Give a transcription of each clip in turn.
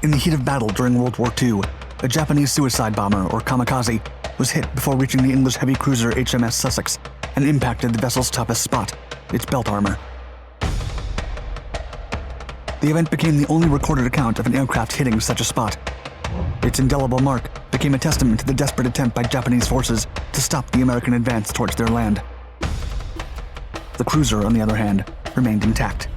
In the heat of battle during World War II, a Japanese suicide bomber, or kamikaze, was hit before reaching the English heavy cruiser HMS Sussex and impacted the vessel's toughest spot, its belt armor. The event became the only recorded account of an aircraft hitting such a spot. Its indelible mark became a testament to the desperate attempt by Japanese forces to stop the American advance towards their land. The cruiser, on the other hand, remained intact.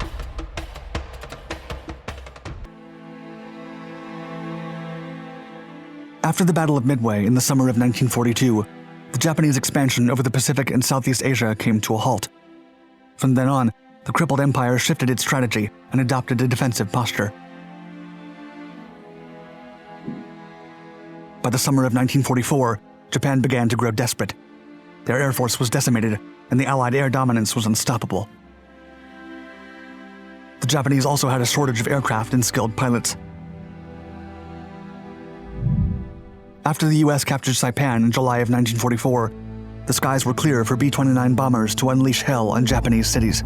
After the Battle of Midway in the summer of 1942, the Japanese expansion over the Pacific and Southeast Asia came to a halt. From then on, the crippled empire shifted its strategy and adopted a defensive posture. By the summer of 1944, Japan began to grow desperate. Their air force was decimated, and the Allied air dominance was unstoppable. The Japanese also had a shortage of aircraft and skilled pilots. After the US captured Saipan in July of 1944, the skies were clear for B-29 bombers to unleash hell on Japanese cities.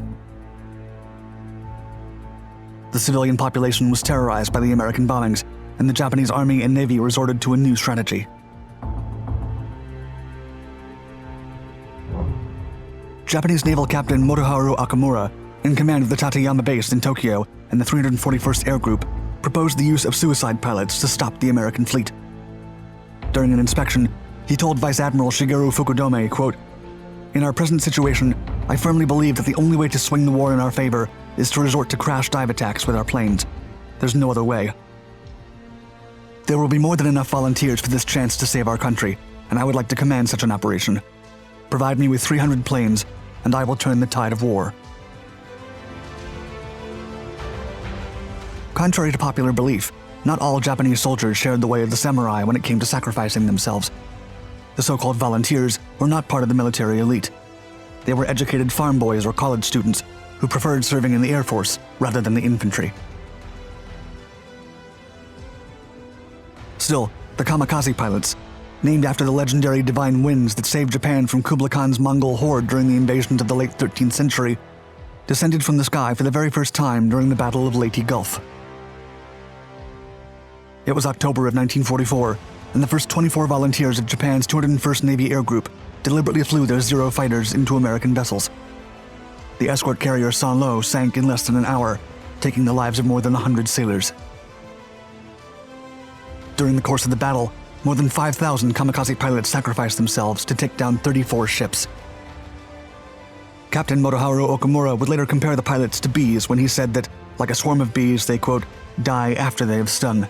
The civilian population was terrorized by the American bombings, and the Japanese Army and Navy resorted to a new strategy. Japanese naval captain Motoharu Okamura, in command of the Tateyama base in Tokyo and the 341st Air Group, proposed the use of suicide pilots to stop the American fleet. During an inspection, he told Vice Admiral Shigeru Fukudome, quote, "In our present situation, I firmly believe that the only way to swing the war in our favor is to resort to crash dive attacks with our planes. There's no other way. There will be more than enough volunteers for this chance to save our country, and I would like to command such an operation. Provide me with 300 planes, and I will turn the tide of war." Contrary to popular belief, not all Japanese soldiers shared the way of the samurai when it came to sacrificing themselves. The so-called volunteers were not part of the military elite. They were educated farm boys or college students who preferred serving in the Air Force rather than the infantry. Still, the kamikaze pilots, named after the legendary divine winds that saved Japan from Kublai Khan's Mongol horde during the invasions of the late 13th century, descended from the sky for the very first time during the Battle of Leyte Gulf. It was October of 1944, and the first 24 volunteers of Japan's 201st Navy Air Group deliberately flew their Zero fighters into American vessels. The escort carrier San-Lo sank in less than an hour, taking the lives of more than 100 sailors. During the course of the battle, more than 5,000 kamikaze pilots sacrificed themselves to take down 34 ships. Captain Motoharu Okamura would later compare the pilots to bees when he said that, like a swarm of bees, they, quote, "die after they have stung."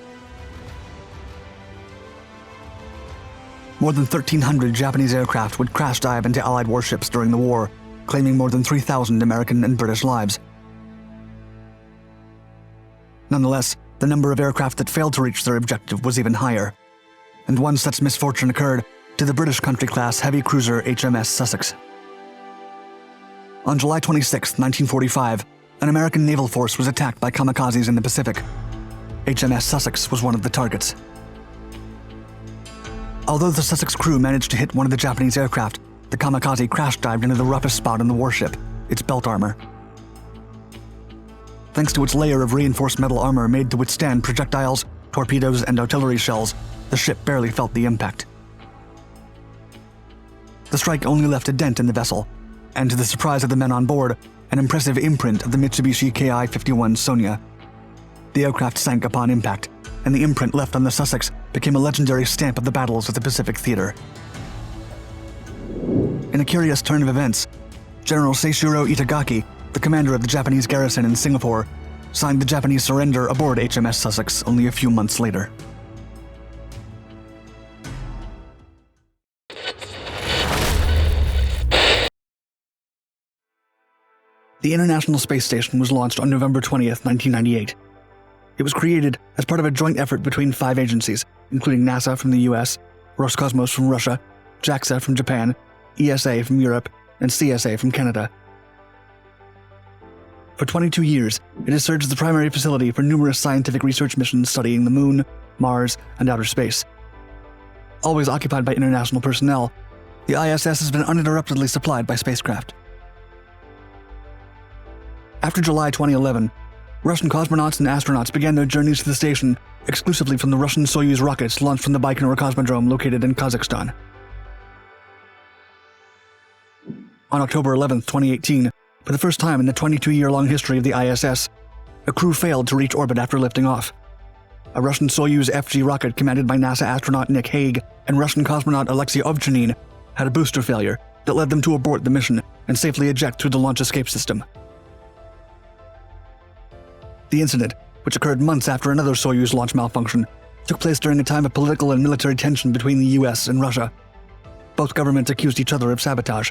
More than 1,300 Japanese aircraft would crash dive into Allied warships during the war, claiming more than 3,000 American and British lives. Nonetheless, the number of aircraft that failed to reach their objective was even higher, and one such misfortune occurred to the British country-class heavy cruiser HMS Sussex. On July 26, 1945, an American naval force was attacked by kamikazes in the Pacific. HMS Sussex was one of the targets. Although the Sussex crew managed to hit one of the Japanese aircraft, the kamikaze crash-dived into the roughest spot on the warship, its belt armor. Thanks to its layer of reinforced metal armor made to withstand projectiles, torpedoes, and artillery shells, the ship barely felt the impact. The strike only left a dent in the vessel, and to the surprise of the men on board, an impressive imprint of the Mitsubishi Ki-51 Sonya. The aircraft sank upon impact, and the imprint left on the Sussex became a legendary stamp of the battles of the Pacific Theater. In a curious turn of events, General Seishiro Itagaki, the commander of the Japanese garrison in Singapore, signed the Japanese surrender aboard HMS Sussex only a few months later. The International Space Station was launched on November 20th, 1998. It was created as part of a joint effort between 5 agencies, including NASA from the US, Roscosmos from Russia, JAXA from Japan, ESA from Europe, and CSA from Canada. For 22 years, it has served as the primary facility for numerous scientific research missions studying the Moon, Mars, and outer space. Always occupied by international personnel, the ISS has been uninterruptedly supplied by spacecraft. After July 2011, Russian cosmonauts and astronauts began their journeys to the station exclusively from the Russian Soyuz rockets launched from the Baikonur Cosmodrome located in Kazakhstan. On October 11, 2018, for the first time in the 22-year-long history of the ISS, a crew failed to reach orbit after lifting off. A Russian Soyuz FG rocket commanded by NASA astronaut Nick Hague and Russian cosmonaut Alexei Ovchunin had a booster failure that led them to abort the mission and safely eject through the launch escape system. The incident, which occurred months after another Soyuz launch malfunction, took place during a time of political and military tension between the US and Russia. Both governments accused each other of sabotage.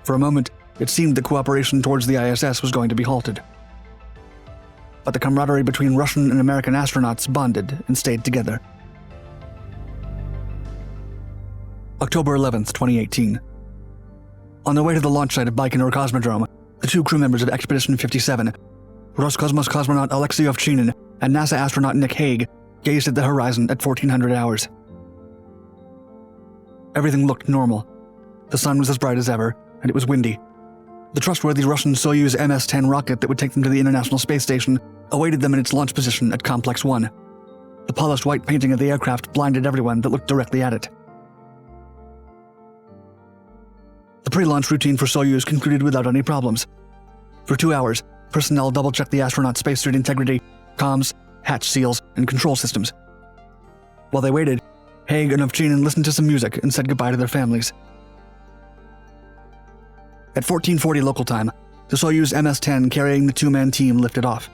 For a moment, it seemed that cooperation towards the ISS was going to be halted. But the camaraderie between Russian and American astronauts bonded and stayed together. October 11, 2018. On their way to the launch site of Baikonur Cosmodrome, the two crew members of Expedition 57, Roscosmos cosmonaut Alexei Ovchunin and NASA astronaut Nick Hague, gazed at the horizon at 1400 hours. Everything looked normal. The sun was as bright as ever, and it was windy. The trustworthy Russian Soyuz MS-10 rocket that would take them to the International Space Station awaited them in its launch position at Complex 1. The polished white painting of the aircraft blinded everyone that looked directly at it. The pre-launch routine for Soyuz concluded without any problems. For 2 hours, personnel double-checked the astronaut spacesuit integrity, comms, hatch seals, and control systems. While they waited, Hague and Ovchunin listened to some music and said goodbye to their families. At 1440 local time, the Soyuz MS-10 carrying the two-man team lifted off.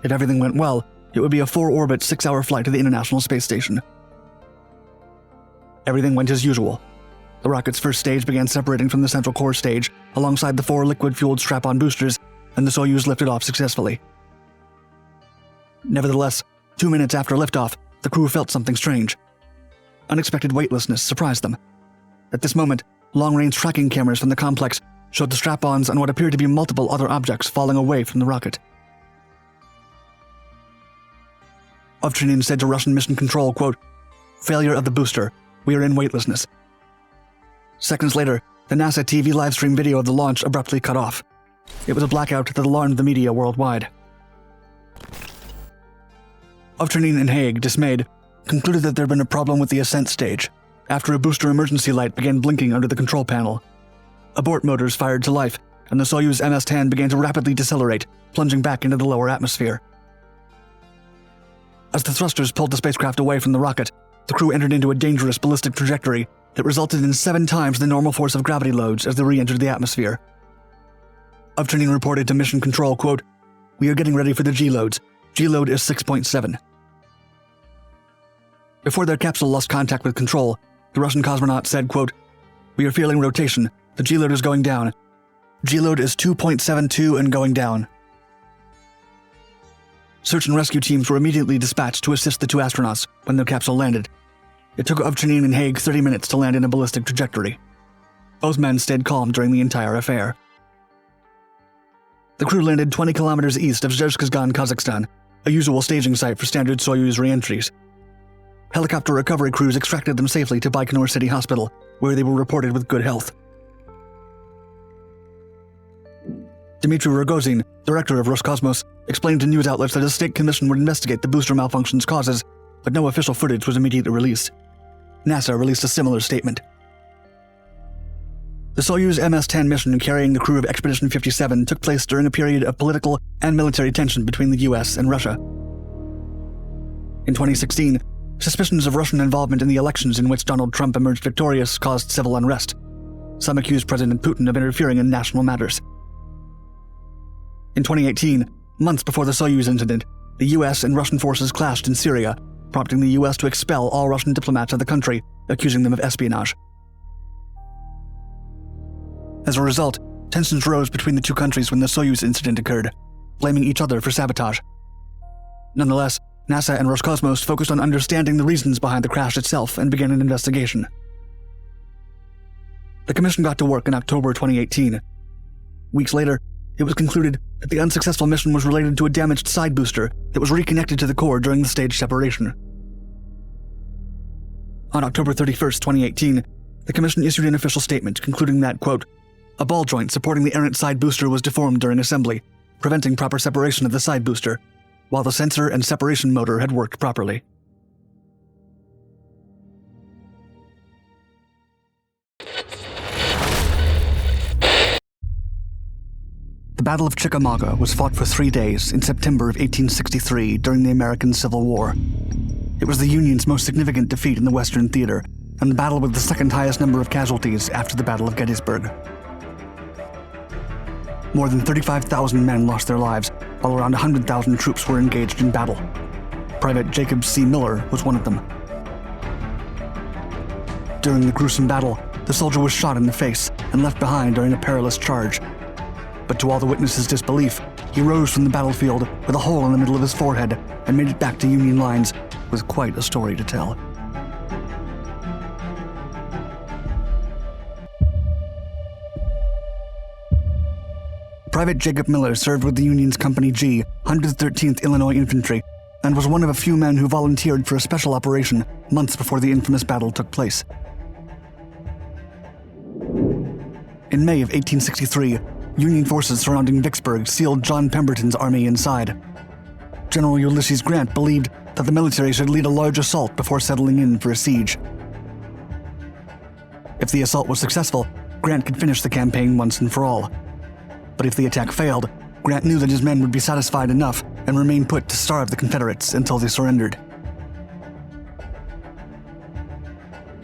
If everything went well, it would be a 4-orbit, 6-hour flight to the International Space Station. Everything went as usual. The rocket's first stage began separating from the central core stage alongside the 4 liquid-fueled strap-on boosters, and the Soyuz lifted off successfully. Nevertheless, 2 minutes after liftoff, the crew felt something strange. Unexpected weightlessness surprised them. At this moment, long-range tracking cameras from the complex showed the strap-ons on what appeared to be multiple other objects falling away from the rocket. Ovchunin said to Russian Mission Control, quote, "Failure of the booster. We are in weightlessness." Seconds later, the NASA TV livestream video of the launch abruptly cut off. It was a blackout that alarmed the media worldwide. Ovchunin and Hague, dismayed, concluded that there had been a problem with the ascent stage after a booster emergency light began blinking under the control panel. Abort motors fired to life, and the Soyuz MS-10 began to rapidly decelerate, plunging back into the lower atmosphere. As the thrusters pulled the spacecraft away from the rocket, the crew entered into a dangerous ballistic trajectory that resulted in 7 times the normal force of gravity loads as they re-entered the atmosphere. Ovchunin reported to Mission Control, quote, "We are getting ready for the G-loads. G-load is 6.7. Before their capsule lost contact with control, the Russian cosmonaut said, quote, "We are feeling rotation. The G-load is going down. G-load is 2.72 and going down." Search and rescue teams were immediately dispatched to assist the 2 astronauts when their capsule landed. It took Ovchunin and Hague 30 minutes to land in a ballistic trajectory. Both men stayed calm during the entire affair. The crew landed 20 kilometers east of Zhezkazgan, Kazakhstan, a usual staging site for standard Soyuz re-entries. Helicopter recovery crews extracted them safely to Baikonur City Hospital, where they were reported with good health. Dmitry Rogozin, director of Roscosmos, explained to news outlets that a state commission would investigate the booster malfunction's causes, but no official footage was immediately released. NASA released a similar statement. The Soyuz MS-10 mission carrying the crew of Expedition 57 took place during a period of political and military tension between the US and Russia. In 2016, suspicions of Russian involvement in the elections in which Donald Trump emerged victorious caused civil unrest. Some accused President Putin of interfering in national matters. In 2018, months before the Soyuz incident, the US and Russian forces clashed in Syria, prompting the US to expel all Russian diplomats of the country, accusing them of espionage. As a result, tensions rose between the two countries when the Soyuz incident occurred, blaming each other for sabotage. Nonetheless, NASA and Roscosmos focused on understanding the reasons behind the crash itself and began an investigation. The commission got to work in October 2018. Weeks later, it was concluded that the unsuccessful mission was related to a damaged side booster that was reconnected to the core during the stage separation. On October 31st, 2018, the commission issued an official statement concluding that, quote, "A ball joint supporting the errant side booster was deformed during assembly, preventing proper separation of the side booster. while the sensor and separation motor had worked properly. The Battle of Chickamauga was fought for 3 days in September of 1863 during the American Civil War. It was the Union's most significant defeat in the Western Theater, and the battle with the second highest number of casualties after the Battle of Gettysburg. More than 35,000 men lost their lives, while around 100,000 troops were engaged in battle. Private Jacob C. Miller was one of them. During the gruesome battle, the soldier was shot in the face and left behind during a perilous charge. But to all the witnesses' disbelief, he rose from the battlefield with a hole in the middle of his forehead and made it back to Union lines with quite a story to tell. Private Jacob Miller served with the Union's Company G, 113th Illinois Infantry, and was one of a few men who volunteered for a special operation months before the infamous battle took place. In May of 1863, Union forces surrounding Vicksburg sealed John Pemberton's army inside. General Ulysses Grant believed that the military should lead a large assault before settling in for a siege. If the assault was successful, Grant could finish the campaign once and for all. But if the attack failed, Grant knew that his men would be satisfied enough and remain put to starve the Confederates until they surrendered.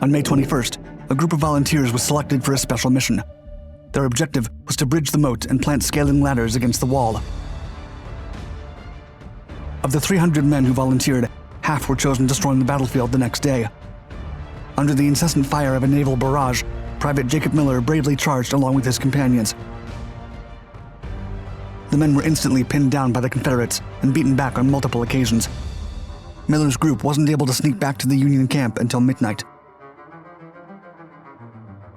On May 21st, a group of volunteers was selected for a special mission. Their objective was to bridge the moat and plant scaling ladders against the wall. Of the 300 men who volunteered, half were chosen to storm the battlefield the next day. Under the incessant fire of a naval barrage, Private Jacob Miller bravely charged along with his companions. The men were instantly pinned down by the Confederates and beaten back on multiple occasions. Miller's group wasn't able to sneak back to the Union camp until midnight.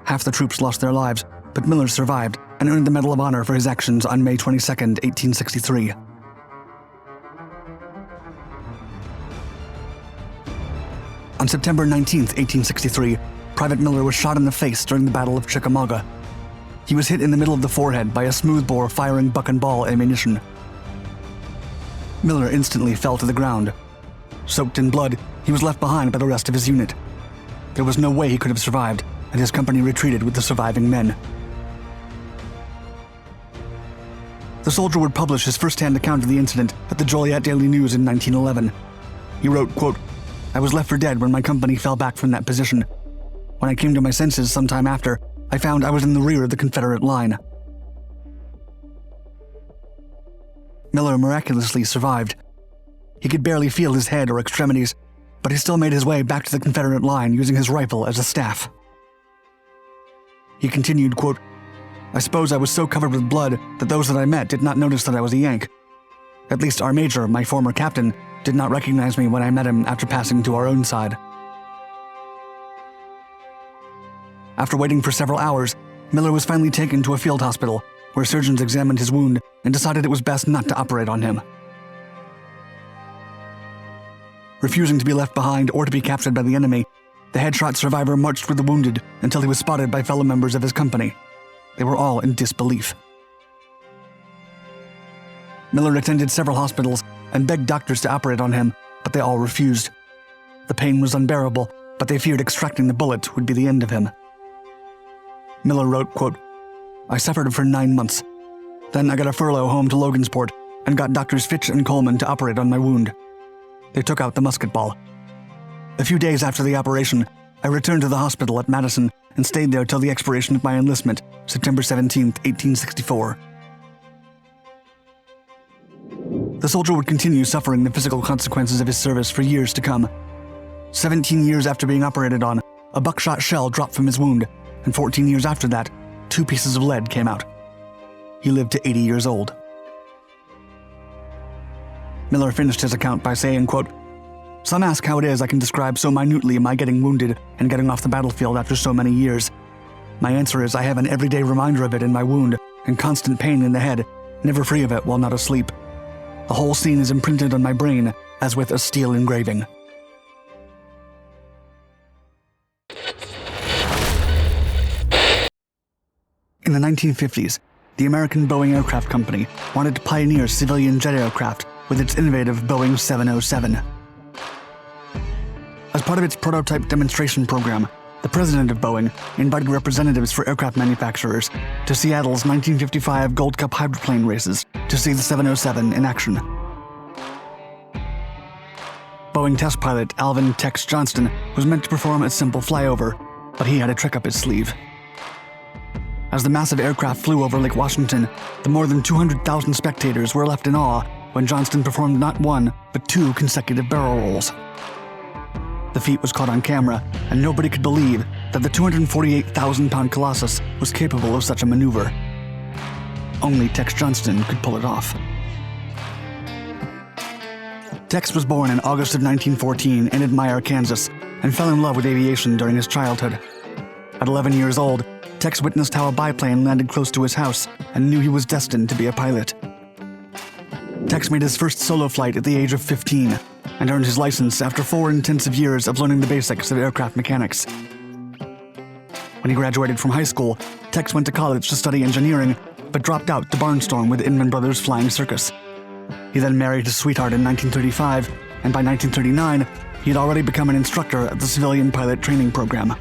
Half the troops lost their lives, but Miller survived and earned the Medal of Honor for his actions on May 22, 1863. On September 19, 1863, Private Miller was shot in the face during the Battle of Chickamauga. He was hit in the middle of the forehead by a smoothbore firing buck and ball ammunition. Miller instantly fell to the ground. Soaked in blood, he was left behind by the rest of his unit. There was no way he could have survived, and his company retreated with the surviving men. The soldier would publish his first-hand account of the incident at the Joliet Daily News in 1911. He wrote, quote, "I was left for dead when my company fell back from that position. When I came to my senses some time after, I found I was in the rear of the Confederate line." Miller miraculously survived. He could barely feel his head or extremities, but he still made his way back to the Confederate line using his rifle as a staff. He continued, quote, "I suppose I was so covered with blood that those that I met did not notice that I was a Yank. At least our major, my former captain, did not recognize me when I met him after passing to our own side." After waiting for several hours, Miller was finally taken to a field hospital, where surgeons examined his wound and decided it was best not to operate on him. Refusing to be left behind or to be captured by the enemy, the headshot survivor marched with the wounded until he was spotted by fellow members of his company. They were all in disbelief. Miller attended several hospitals and begged doctors to operate on him, but they all refused. The pain was unbearable, but they feared extracting the bullet would be the end of him. Miller wrote, quote, "I suffered for 9 months. Then I got a furlough home to Logansport and got Doctors Fitch and Coleman to operate on my wound. They took out the musket ball. A few days after the operation, I returned to the hospital at Madison and stayed there till the expiration of my enlistment, September 17, 1864. The soldier would continue suffering the physical consequences of his service for years to come. 17 years after being operated on, a buckshot shell dropped from his wound, and 14 years after that, 2 pieces of lead came out. He lived to 80 years old. Miller finished his account by saying, quote, "Some ask how it is I can describe so minutely my getting wounded and getting off the battlefield after so many years. My answer is I have an everyday reminder of it in my wound and constant pain in the head, never free of it while not asleep. The whole scene is imprinted on my brain as with a steel engraving." In the 1950s, the American Boeing Aircraft Company wanted to pioneer civilian jet aircraft with its innovative Boeing 707. As part of its prototype demonstration program, the president of Boeing invited representatives for aircraft manufacturers to Seattle's 1955 Gold Cup hydroplane races to see the 707 in action. Boeing test pilot Alvin Tex Johnston was meant to perform a simple flyover, but he had a trick up his sleeve. As the massive aircraft flew over Lake Washington, the more than 200,000 spectators were left in awe when Johnston performed not one, but two consecutive barrel rolls. The feat was caught on camera, and nobody could believe that the 248,000-pound Colossus was capable of such a maneuver. Only Tex Johnston could pull it off. Tex was born in August of 1914 in Admire, Kansas, and fell in love with aviation during his childhood. At 11 years old, Tex witnessed how a biplane landed close to his house and knew he was destined to be a pilot. Tex made his first solo flight at the age of 15 and earned his license after 4 intensive years of learning the basics of aircraft mechanics. When he graduated from high school, Tex went to college to study engineering, but dropped out to barnstorm with Inman Brothers Flying Circus. He then married his sweetheart in 1935, and by 1939, he had already become an instructor at the civilian pilot training program.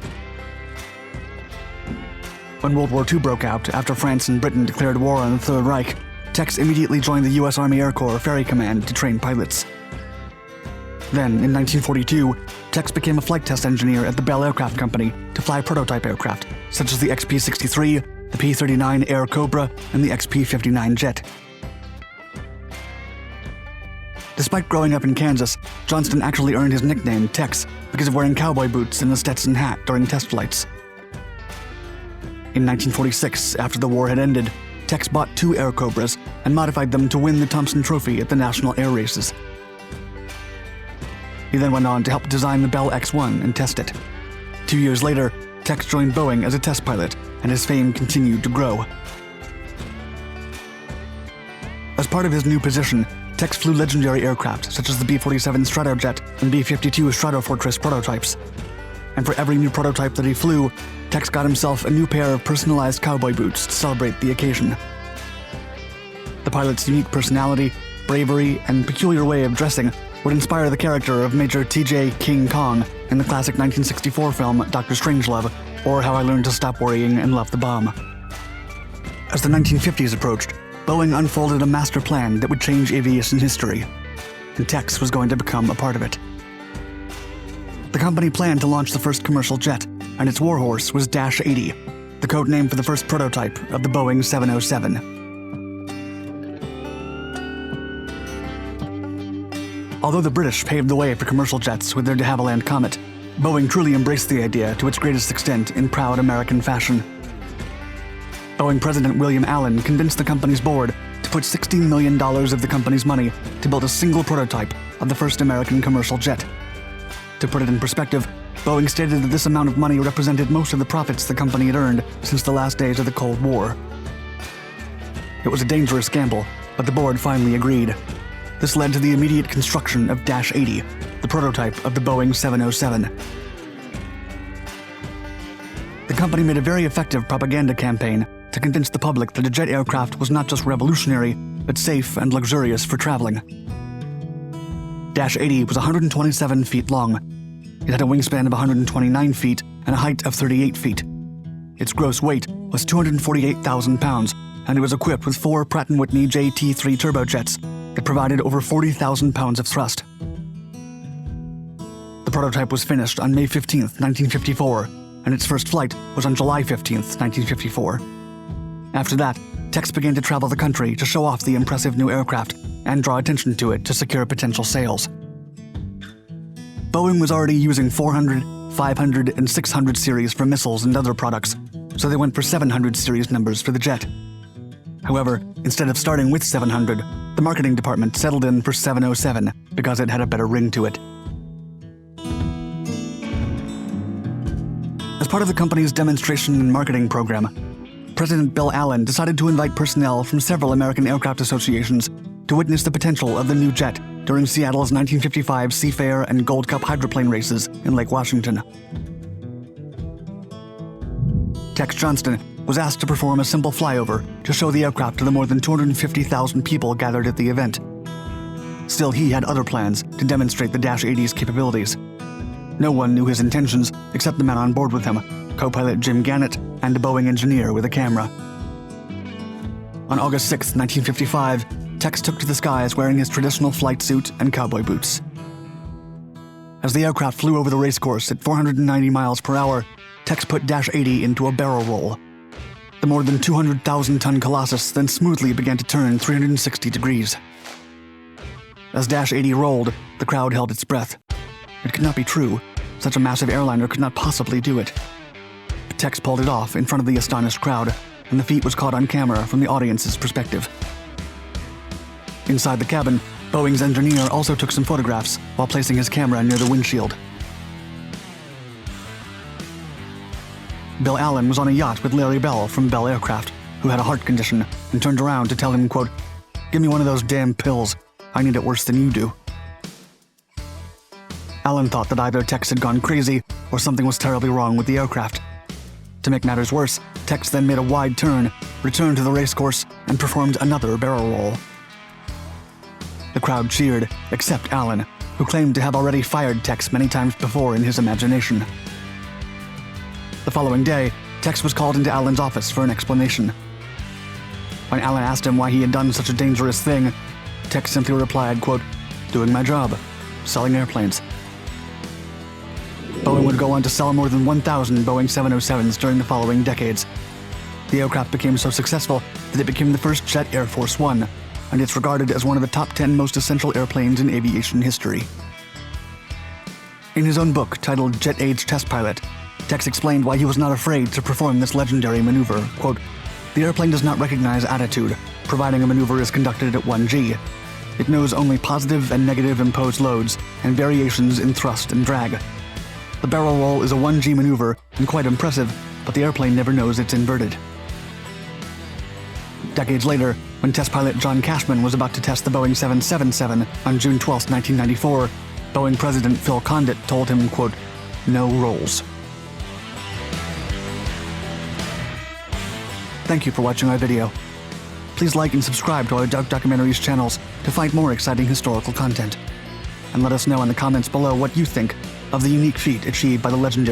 When World War II broke out after France and Britain declared war on the Third Reich, Tex immediately joined the U.S. Army Air Corps Ferry Command to train pilots. Then, in 1942, Tex became a flight test engineer at the Bell Aircraft Company to fly prototype aircraft, such as the XP-63, the P-39 Air Cobra, and the XP-59 jet. Despite growing up in Kansas, Johnston actually earned his nickname Tex because of wearing cowboy boots and a Stetson hat during test flights. In 1946, after the war had ended, Tex bought 2 Air Cobras and modified them to win the Thompson Trophy at the National Air Races. He then went on to help design the Bell X-1 and test it. 2 years later, Tex joined Boeing as a test pilot, and his fame continued to grow. As part of his new position, Tex flew legendary aircraft such as the B-47 Stratojet and B-52 Stratofortress prototypes. And for every new prototype that he flew, Tex got himself a new pair of personalized cowboy boots to celebrate the occasion. The pilot's unique personality, bravery, and peculiar way of dressing would inspire the character of Major T.J. King Kong in the classic 1964 film Dr. Strangelove, or How I Learned to Stop Worrying and Love the Bomb. As the 1950s approached, Boeing unfolded a master plan that would change aviation history, and Tex was going to become a part of it. The company planned to launch the first commercial jet, and its warhorse was Dash 80, the code name for the first prototype of the Boeing 707. Although the British paved the way for commercial jets with their de Havilland Comet, Boeing truly embraced the idea to its greatest extent in proud American fashion. Boeing President William Allen convinced the company's board to put $16 million of the company's money to build a single prototype of the first American commercial jet. To put it in perspective, Boeing stated that this amount of money represented most of the profits the company had earned since the last days of the Cold War. It was a dangerous gamble, but the board finally agreed. This led to the immediate construction of Dash 80, the prototype of the Boeing 707. The company made a very effective propaganda campaign to convince the public that a jet aircraft was not just revolutionary, but safe and luxurious for traveling. Dash 80 was 127 feet long. It had a wingspan of 129 feet and a height of 38 feet. Its gross weight was 248,000 pounds, and it was equipped with 4 Pratt & Whitney JT3 turbojets that provided over 40,000 pounds of thrust. The prototype was finished on May 15, 1954, and its first flight was on July 15, 1954. After that, Tex began to travel the country to show off the impressive new aircraft and draw attention to it to secure potential sales. Boeing was already using 400, 500, and 600 series for missiles and other products, so they went for 700 series numbers for the jet. However, instead of starting with 700, the marketing department settled in for 707 because it had a better ring to it. As part of the company's demonstration and marketing program, President Bill Allen decided to invite personnel from several American aircraft associations to witness the potential of the new jet during Seattle's 1955 Seafair and Gold Cup hydroplane races in Lake Washington. Tex Johnston was asked to perform a simple flyover to show the aircraft to the more than 250,000 people gathered at the event. Still, he had other plans to demonstrate the Dash 80's capabilities. No one knew his intentions except the men on board with him, co-pilot Jim Gannett and a Boeing engineer with a camera. On August 6, 1955, Tex took to the skies wearing his traditional flight suit and cowboy boots. As the aircraft flew over the racecourse at 490 miles per hour, Tex put Dash 80 into a barrel roll. The more than 200,000-ton Colossus then smoothly began to turn 360 degrees. As Dash 80 rolled, the crowd held its breath. It could not be true. Such a massive airliner could not possibly do it. But Tex pulled it off in front of the astonished crowd, and the feat was caught on camera from the audience's perspective. Inside the cabin, Boeing's engineer also took some photographs while placing his camera near the windshield. Bill Allen was on a yacht with Larry Bell from Bell Aircraft, who had a heart condition, and turned around to tell him, quote, "Give me one of those damn pills. I need it worse than you do." Allen thought that either Tex had gone crazy or something was terribly wrong with the aircraft. To make matters worse, Tex then made a wide turn, returned to the racecourse, and performed another barrel roll. The crowd cheered, except Allen, who claimed to have already fired Tex many times before in his imagination. The following day, Tex was called into Allen's office for an explanation. When Allen asked him why he had done such a dangerous thing, Tex simply replied, quote, "Doing my job, selling airplanes." Boeing would go on to sell more than 1,000 Boeing 707s during the following decades. The aircraft became so successful that it became the first jet Air Force One, and it's regarded as one of the top 10 most essential airplanes in aviation history. In his own book, titled Jet Age Test Pilot, Tex explained why he was not afraid to perform this legendary maneuver. Quote, "The airplane does not recognize attitude, providing a maneuver is conducted at 1G. It knows only positive and negative imposed loads and variations in thrust and drag. The barrel roll is a 1G maneuver and quite impressive, but the airplane never knows it's inverted." Decades later, when test pilot John Cashman was about to test the Boeing 777 on June 12, 1994, Boeing President Phil Condit told him, quote, "No rolls." Thank you for watching our video. Please like and subscribe to our Dark Documentaries channels to find more exciting historical content. And let us know in the comments below what you think of the unique feat achieved by the legendary